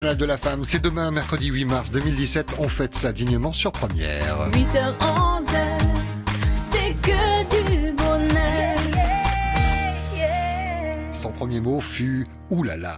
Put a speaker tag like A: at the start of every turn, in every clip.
A: De la femme, c'est demain, mercredi 8 mars 2017. On fête ça dignement sur Première.
B: 8h, 11h, c'est que du bonheur.
A: Son premier mot fut « oulala ».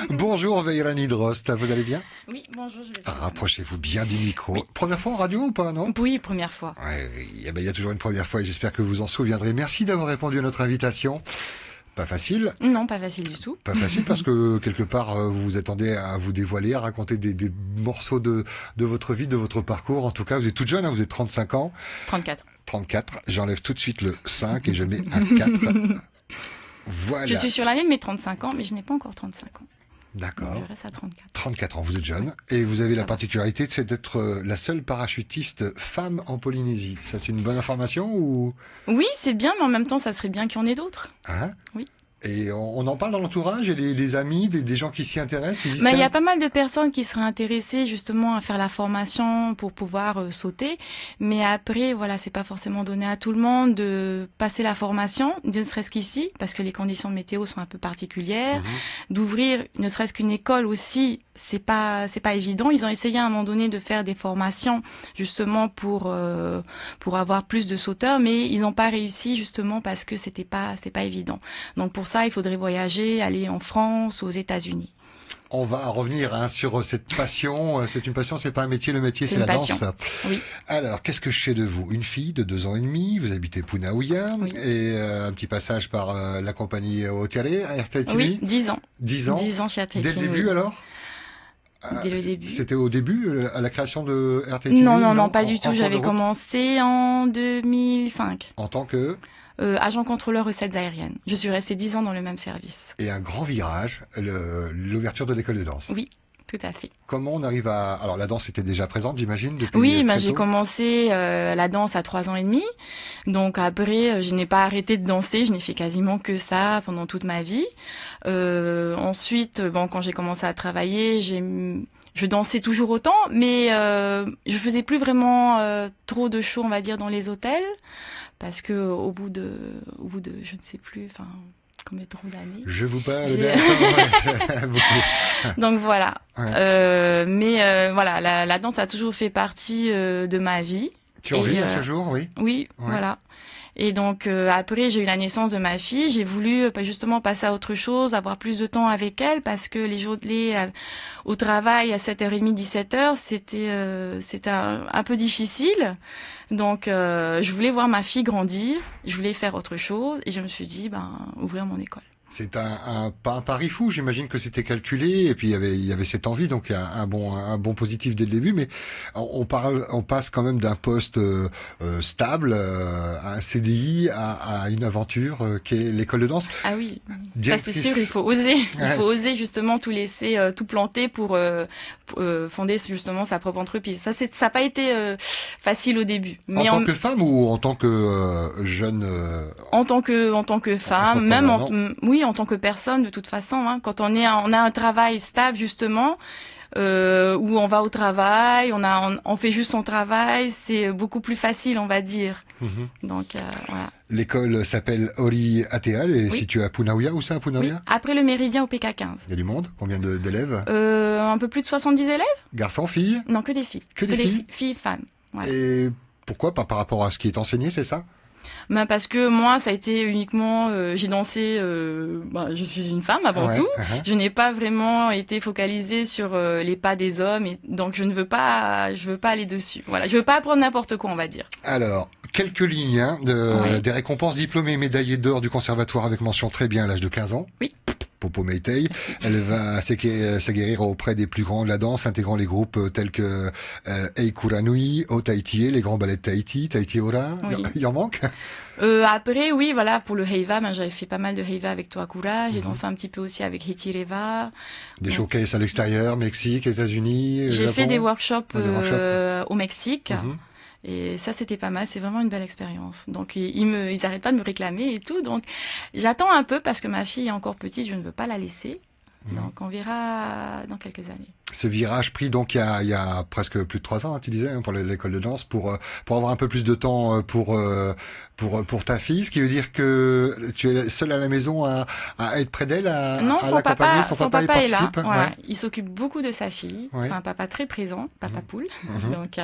A: Bonjour Veyrani Drost, vous allez bien?
C: Oui, bonjour, je vais
A: Rapprochez-vous bien du micro.
C: Oui.
A: Première fois en radio ou pas, non?
C: Oui, première fois.
A: Ouais, il y a toujours une première fois et j'espère que vous en souviendrez. Merci d'avoir répondu à notre invitation. Pas facile.
C: Non, pas facile du tout.
A: Pas facile parce que quelque part vous vous attendez à vous dévoiler, à raconter des morceaux de votre vie, de votre parcours. En tout cas, vous êtes toute jeune, hein, vous êtes 35 ans.
C: 34.
A: 34. J'enlève tout de suite le 5 et je mets un 4. Voilà.
C: Je suis sur l'année de mes 35 ans, mais je n'ai pas encore 35 ans.
A: D'accord.
C: Donc, je reste à 34.
A: 34 ans, vous êtes jeune. Et vous avez la particularité c'est d'être la seule parachutiste femme en Polynésie. Ça, c'est une bonne information ou?
C: Oui, c'est bien, mais en même temps, ça serait bien qu'il y en ait d'autres.
A: Hein?
C: Oui.
A: Et on en parle dans l'entourage et les amis, des gens qui s'y intéressent, qui disent,
C: Mais il y
A: tiens,
C: a pas mal de personnes qui seraient intéressées justement à faire la formation pour pouvoir sauter. Mais après, voilà, c'est pas forcément donné à tout le monde de passer la formation, ne serait-ce qu'ici, parce que les conditions de météo sont un peu particulières. D'ouvrir ne serait-ce qu'une école aussi, c'est pas évident. Ils ont essayé à un moment donné de faire des formations justement pour avoir plus de sauteurs, mais ils n'ont pas réussi justement parce que c'est pas évident. Donc pour ça, il faudrait voyager, aller en France, aux États-Unis.
A: On va revenir sur cette passion. C'est une passion, c'est pas un métier. Le métier, c'est la
C: passion.
A: danse.
C: Oui.
A: Alors, qu'est-ce que je sais de vous? Une fille de 2 ans et demi. Vous habitez Punaouia.
C: Oui.
A: Et un petit passage par la compagnie Otiare à RTL
C: Oui, 10 ans.
A: 10 ans.
C: 10 ans chez RTL.
A: Dès le début, alors?
C: Dès le début.
A: C'était au début, à la création de RTL?
C: Non, pas du tout.
A: En cours de
C: J'avais
A: route.
C: commencé en 2005.
A: En tant que...
C: Agent contrôleur recettes aériennes. Je suis restée 10 ans dans le même service.
A: Et un grand virage, l'ouverture de l'école de danse.
C: Oui, tout à fait.
A: Comment on arrive à... Alors, la danse était déjà présente, j'imagine, depuis
C: Oui,
A: très
C: j'ai
A: tôt.
C: commencé la danse à 3 ans et demi. Donc après, je n'ai pas arrêté de danser. Je n'ai fait quasiment que ça pendant toute ma vie. Ensuite, quand j'ai commencé à travailler, je dansais toujours autant, mais je faisais plus vraiment trop de shows, on va dire, dans les hôtels. Parce que au bout de, je ne sais plus, combien trop d'années.
A: Je vous parle
C: J'ai-
A: bien. Beaucoup.
C: Donc voilà.
A: Ouais.
C: Mais voilà, la danse a toujours fait partie de ma vie.
A: Tu en
C: Et,
A: vis à ce jour, oui?
C: Oui,
A: Ouais.
C: voilà. Et donc après, j'ai eu la naissance de ma fille. J'ai voulu justement passer à autre chose, avoir plus de temps avec elle, parce que les journées au travail à 7h30, 17h, c'était un peu difficile. Donc je voulais voir ma fille grandir, je voulais faire autre chose, et je me suis dit, ouvrir mon école.
A: C'est pas un pari fou, j'imagine que c'était calculé, et puis il y avait cette envie, donc il y a un bon positif dès le début, mais on passe quand même d'un poste stable, à un CDI, à une aventure qui est l'école de danse.
C: Ah oui, ça c'est
A: Directrice-
C: sûr, il faut oser. Il
A: Ouais.
C: faut oser justement tout laisser, tout planter pour fonder justement sa propre entreprise. Ça n'a pas été facile au début. Mais
A: En tant que femme ou en tant que jeune
C: en tant que femme, même
A: Entrepreneur,
C: en tant que personne de toute façon, hein, quand on a un travail stable justement, où on va au travail, on fait juste son travail, c'est beaucoup plus facile, on va dire. Donc voilà.
A: L'école s'appelle Ori Ateal et est
C: Oui.
A: située à Punaouia. Où ça, à
C: Oui,
A: Punaouia?
C: après le méridien au PK15.
A: Il y a du monde? Combien d'élèves?
C: Un peu plus de 70 élèves?
A: Garçons, filles?
C: Non, que des filles.
A: Que des filles?
C: Filles, femmes. Voilà.
A: Et pourquoi? Par rapport à ce qui est enseigné, c'est ça?
C: Parce que moi, ça a été uniquement, j'ai dansé, je suis une femme avant
A: Ouais,
C: tout.
A: uh-huh.
C: Je n'ai pas vraiment été focalisée sur les pas des hommes, et donc je veux pas aller dessus. Voilà, je veux pas apprendre n'importe quoi, on va dire.
A: Alors, quelques lignes des récompenses diplômée et médaillée d'or du conservatoire avec mention très bien à l'âge de 15 ans.
C: Oui.
A: Popo Meitei. Elle va s'aguerrir auprès des plus grands de la danse, intégrant les groupes tels que Eikuranui, O Tahiti, les grands ballets de Tahiti, Tahiti Ora.
C: Oui.
A: Il en manque?
C: Après, oui, voilà, pour le Heiva, j'avais fait pas mal de Heiva avec Toakura. J'ai dansé un petit peu aussi avec Hitireva.
A: Des
C: Ouais.
A: showcases à l'extérieur, Mexique, États-Unis,
C: J'ai
A: Japon.
C: fait des workshops
A: Des workshops.
C: au Mexique.
A: Mhm.
C: Et ça, c'était pas mal. C'est vraiment une belle expérience. Donc, ils arrêtent pas de me réclamer et tout. Donc, j'attends un peu parce que ma fille est encore petite. Je ne veux pas la laisser. Donc on verra dans quelques années.
A: Ce virage pris donc il y a presque plus de 3 ans, hein, tu disais, hein, pour l'école de danse, pour avoir un peu plus de temps pour ta fille, ce qui veut dire que tu es seule à la maison à être près d'elle,
C: Non,
A: à
C: son
A: l'accompagner,
C: papa,
A: son papa y
C: est là.
A: participe.
C: Voilà.
A: Ouais.
C: Il s'occupe beaucoup de sa fille.
A: Ouais.
C: C'est un papa très présent, papa poule.
A: Mhm.
C: Donc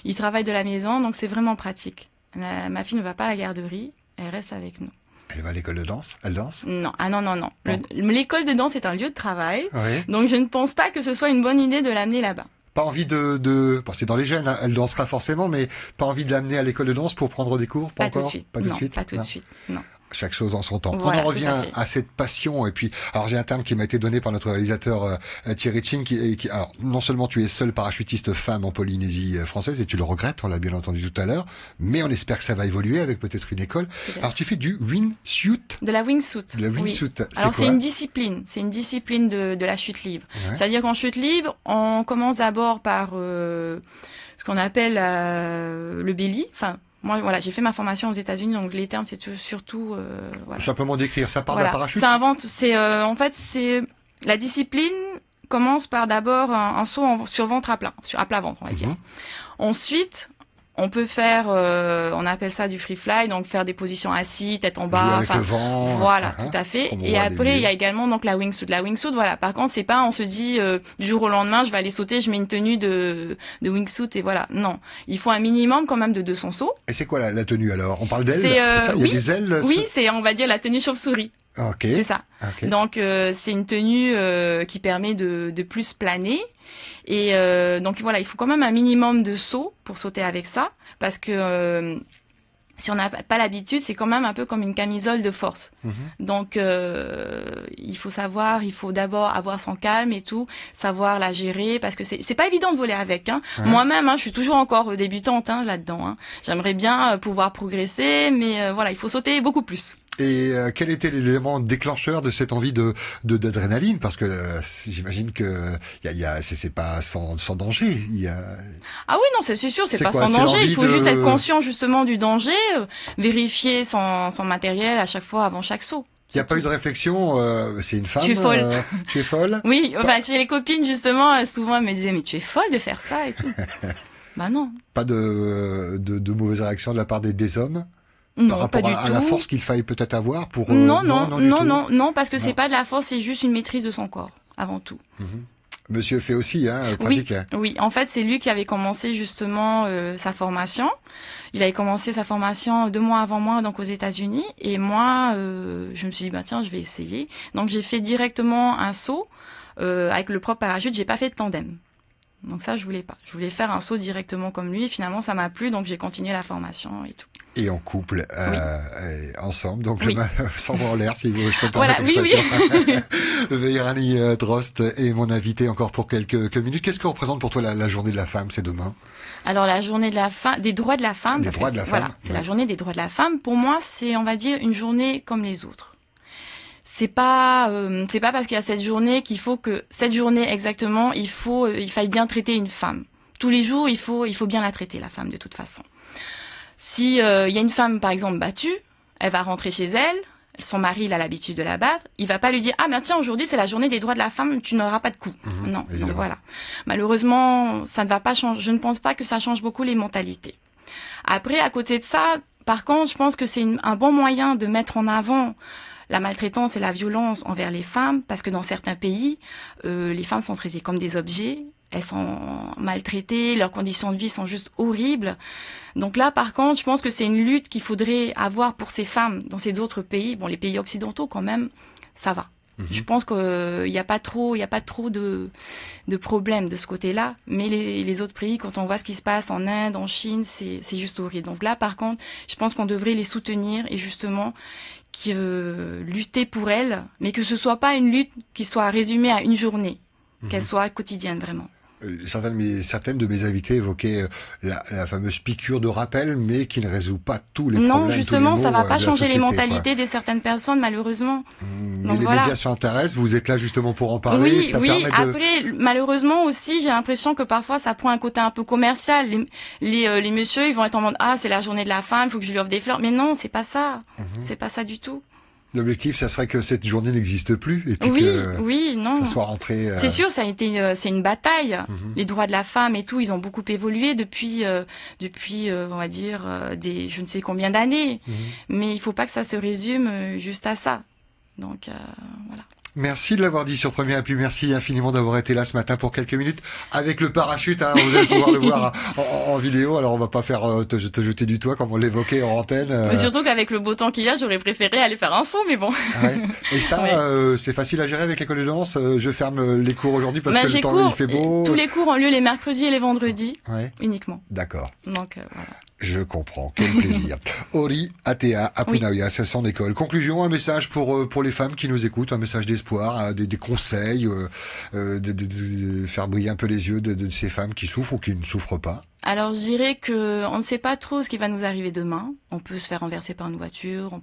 C: il travaille de la maison, donc c'est vraiment pratique. Ma fille ne va pas à la garderie, elle reste avec nous.
A: Elle va à l'école de danse, elle danse.
C: Non, ah non.
A: Non.
C: L'école de danse est un lieu de travail,
A: Oui.
C: donc je ne pense pas que ce soit une bonne idée de l'amener là-bas.
A: Pas envie bon, c'est dans les gènes, hein, elle dansera forcément, mais pas envie de l'amener à l'école de danse pour prendre des cours, pas
C: Pas tout
A: encore.
C: de suite.
A: Pas tout de
C: Non,
A: suite.
C: pas tout de
A: Non.
C: suite. Non.
A: Chaque chose en son temps.
C: Voilà,
A: On en
C: tout à
A: revient
C: fait.
A: à cette passion et puis alors j'ai un terme qui m'a été donné par notre réalisateur Thierry Chin qui alors non seulement tu es seule parachutiste femme en Polynésie française et tu le regrettes, on l'a bien entendu tout à l'heure, mais on espère que ça va évoluer avec peut-être une école.
C: Peut-être.
A: Alors tu fais du wingsuit,
C: De la wingsuit.
A: de la
C: Oui.
A: wingsuit.
C: Alors
A: quoi
C: c'est une discipline, de la chute libre.
A: Ouais.
C: C'est-à-dire qu'en chute libre, on commence d'abord par ce qu'on appelle le belly. Enfin, moi voilà, j'ai fait ma formation aux États-Unis, donc les termes c'est surtout voilà.
A: Simplement d'écrire, ça part
C: Voilà.
A: d'un parachute.
C: En fait c'est la discipline commence par d'abord un saut sur ventre à plat ventre, on va dire.
A: Mhm.
C: Ensuite, on peut faire, on appelle ça du free fly, donc faire des positions assises, tête en
A: Jouer
C: bas.
A: avec le vent.
C: Voilà,
A: hein,
C: tout à fait.
A: comme on
C: Et
A: voit à
C: après,
A: des
C: il y a également donc la wingsuit. La wingsuit, voilà. Par contre, c'est pas, on se dit du jour au lendemain, je vais aller sauter, je mets une tenue de wingsuit et voilà. Non, il faut un minimum quand même de 200 sauts.
A: Et c'est quoi la tenue alors? On parle d'ailes,
C: C'est,
A: c'est ça? Il y a
C: oui,
A: des ailes.
C: Oui, c'est, on va dire la tenue chauve-souris.
A: Ok.
C: C'est ça.
A: Ok.
C: Donc c'est une tenue qui permet de plus planer. Et donc voilà, il faut quand même un minimum de sauts pour sauter avec ça, parce que si on n'a pas l'habitude, c'est quand même un peu comme une camisole de force.
A: Mhm.
C: Donc il faut d'abord avoir son calme et tout, savoir la gérer, parce que c'est pas évident de voler avec. Hein.
A: Ouais.
C: Moi-même, je suis toujours encore débutante là-dedans. Hein. J'aimerais bien pouvoir progresser, mais voilà, il faut sauter beaucoup plus.
A: Et quel était l'élément déclencheur de cette envie d'adrénaline? Parce que j'imagine que c'est pas sans danger.
C: Ah oui, non, c'est sûr, c'est
A: C'est
C: pas
A: quoi,
C: sans
A: c'est
C: danger.
A: l'envie
C: Il faut
A: de-
C: juste être conscient justement du danger, vérifier son matériel à chaque fois avant chaque saut.
A: Il n'y a pas eu de réflexion. C'est une femme.
C: Tu es folle.
A: Tu es folle.
C: Oui, enfin, chez les copines, justement, souvent, elles me disaient, mais tu es folle de faire ça et tout. Bah non.
A: Pas de mauvaise réaction de la part des hommes par
C: Non,
A: rapport
C: pas du
A: à
C: tout.
A: la force qu'il faille peut-être avoir pour.
C: Non,
A: du
C: non, parce que
A: Non.
C: c'est pas de la force, c'est juste une maîtrise de son corps, avant tout.
A: tout. Monsieur fait aussi, hein, pratique.
C: Oui, en fait, c'est lui qui avait commencé justement sa formation. Il avait commencé sa formation 2 mois avant moi, donc aux États-Unis. Et moi, je me suis dit, bah tiens, je vais essayer. Donc j'ai fait directement un saut avec le propre parachute. J'ai pas fait de tandem. Donc ça, je voulais pas. Je voulais faire un saut directement comme lui. Et finalement, ça m'a plu, donc j'ai continué la formation et tout.
A: Et en couple, et ensemble, donc
C: Oui.
A: sans voir en l'air, si vous, je peux pas
C: Voilà, oui, oui.
A: Veyrani Drost est mon invité encore pour quelques minutes. Qu'est-ce que représente pour toi la journée de la femme? C'est demain.
C: Alors la journée de la femme, des droits de la femme.
A: Des
C: parce
A: droits
C: que
A: de la
C: c'est-
A: femme,
C: Voilà, c'est
A: ouais.
C: la journée des droits de la femme. Pour moi, c'est, on va dire, une journée comme les autres. C'est pas parce qu'il y a cette journée qu'il faut que cette journée exactement, il faille bien traiter une femme. Tous les jours, il faut bien la traiter, la femme, de toute façon. Si il y a une femme par exemple battue, elle va rentrer chez elle. Son mari, il a l'habitude de la battre. Il va pas lui dire, ah ben tiens, aujourd'hui c'est la journée des droits de la femme, tu n'auras pas de coups. Non,
A: évidemment.
C: donc voilà. Malheureusement, ça ne va pas changer. Je ne pense pas que ça change beaucoup les mentalités. Après, à côté de ça, par contre, je pense que c'est un bon moyen de mettre en avant la maltraitance et la violence envers les femmes, parce que dans certains pays, les femmes sont traitées comme des objets. Elles sont maltraitées, leurs conditions de vie sont juste horribles. Donc là, par contre, je pense que c'est une lutte qu'il faudrait avoir pour ces femmes dans ces autres pays. Bon, les pays occidentaux, quand même, ça va. Je pense qu'il n'y a pas trop de problèmes de ce côté-là. Mais les autres pays, quand on voit ce qui se passe en Inde, en Chine, c'est juste horrible. Donc là, par contre, je pense qu'on devrait les soutenir et justement lutter pour elles, mais que ce soit pas une lutte qui soit résumée à une journée, qu'elle soit quotidienne vraiment.
A: Certaines de mes invités évoquaient la fameuse piqûre de rappel, mais qui ne résout pas tous les
C: Non,
A: problèmes.
C: justement,
A: tous les
C: ça
A: maux,
C: va pas
A: de la
C: changer les
A: société,
C: mentalités de certaines personnes, malheureusement.
A: Mais
C: Donc
A: les
C: voilà.
A: médias s'intéressent, vous êtes là justement pour en parler,
C: Oui,
A: ça
C: oui.
A: permet de...
C: Après, malheureusement aussi, j'ai l'impression que parfois ça prend un côté un peu commercial. Les messieurs, ils vont être en mode, ah, c'est la journée de la femme, il faut que je lui offre des fleurs. Mais non, c'est pas ça. C'est pas ça du tout.
A: L'objectif, ça serait que cette journée n'existe plus et puis
C: Oui,
A: que
C: oui, non.
A: ça soit rentré.
C: C'est sûr, ça a été, c'est une bataille.
A: Mhm.
C: Les droits de la femme et tout, ils ont beaucoup évolué depuis, on va dire, des, je ne sais combien d'années.
A: Mhm.
C: Mais il faut pas que ça se résume juste à ça. Donc, voilà.
A: Merci de l'avoir dit sur Premier Appui. Merci infiniment d'avoir été là ce matin pour quelques minutes avec le parachute. Hein, vous allez pouvoir le voir en vidéo. Alors on va pas faire te jeter du toit comme on l'évoquait en antenne.
C: Mais surtout qu'avec le beau temps qu'il y a, j'aurais préféré aller faire un saut, mais bon.
A: Ouais. Et ça,
C: Ouais.
A: c'est facile à gérer avec l'école de danse. Je ferme les cours aujourd'hui parce
C: Bah,
A: que le
C: j'ai
A: temps
C: cours,
A: il fait beau.
C: tous les cours ont lieu les mercredis et les vendredis
A: Ouais,
C: uniquement.
A: d'accord.
C: Donc voilà.
A: Je comprends. Quel plaisir. Ori Atea Apunawia, c'est son école. Conclusion, un message pour les femmes qui nous écoutent, un message d'espoir, des conseils, de faire briller un peu les yeux de ces femmes qui souffrent ou qui ne souffrent pas.
C: Alors je dirais que on ne sait pas trop ce qui va nous arriver demain. On peut se faire renverser par une voiture.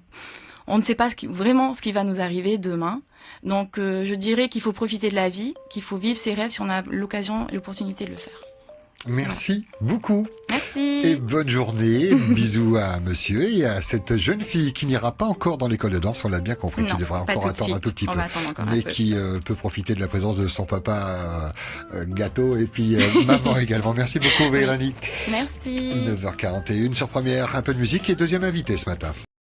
C: On ne sait pas vraiment ce qui va nous arriver demain. Donc je dirais qu'il faut profiter de la vie, qu'il faut vivre ses rêves si on a l'occasion, l'opportunité de le faire.
A: Merci beaucoup
C: Merci.
A: et bonne journée. Bisous à monsieur et à cette jeune fille qui n'ira pas encore dans l'école de danse, on l'a bien compris, qui
C: Non,
A: devra
C: pas
A: encore
C: tout de
A: attendre un
C: suite.
A: tout petit
C: On
A: peu,
C: va attendre encore un
A: mais
C: peu.
A: qui peut profiter de la présence de son papa gâteau et puis maman également. Merci beaucoup Véronique.
C: Merci.
A: 9h41 sur Première, un peu de musique et deuxième invité ce matin.